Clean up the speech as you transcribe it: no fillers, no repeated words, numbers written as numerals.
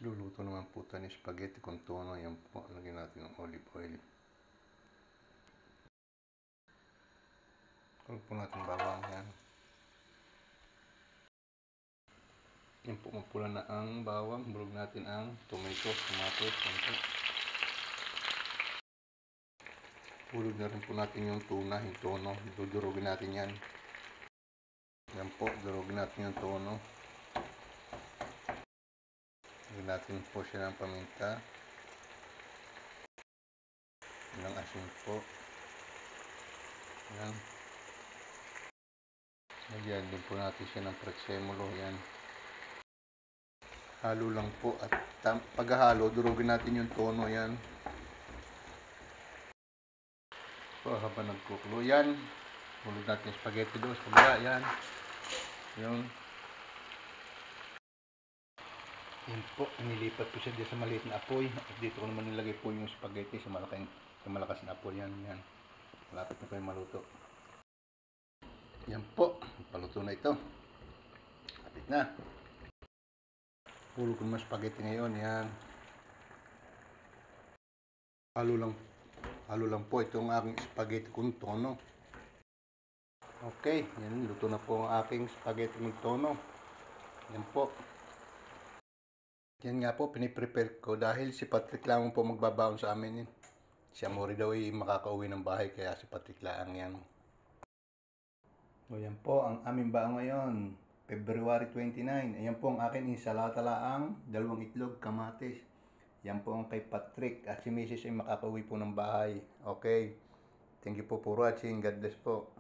Luluto naman po tayo ng spaghetti con tono. Yan po, lagyan natin ng olive oil. Kulog po natin bawang yan. Yan po, mapula na ang bawang. Bulog natin ang tomato. Yan po. Bulog na rin po natin yung tuna, yung tono. Dudurugin natin yan. Yan po, durugin natin yung tono. Lagyan natin po siya ng paminta. Ng asin po. Yan. Lagyan din po natin siya ng prezzemolo. Yan. Halo lang po. At paghahalo, durugin natin yung tono. Yan. So, habang nagkukulo yan, hulog natin yung spaghetti doon sa kabila. Yan. Yung yan po, nilipat po siya dito sa maliit na apoy. At dito ko naman nilagay po yung spaghetti sa malakas na apoy. Yan, yan. Malapit na po yung maluto. Yan po, paluto na ito. Kapit na. Hulog ko naman spaghetti ngayon. Yan. Halo lang po itong aking spaghetti con tono. Okay, yan. Luto na po ang aking spaghetti con tono. Yan po. Yan nga po, piniprepare ko dahil si Patrick lang po magbabaon sa amin. Si Amore daw ay makakauwi ng bahay kaya si Patrick lang yan. So yan po ang aming baon ngayon, February 29. Ayan po ang akin, insalata laang, 2 itlog, kamatis. Yan po ang kay Patrick at si Mrs. ay makakauwi po ng bahay. Okay, thank you po for watching. God bless po.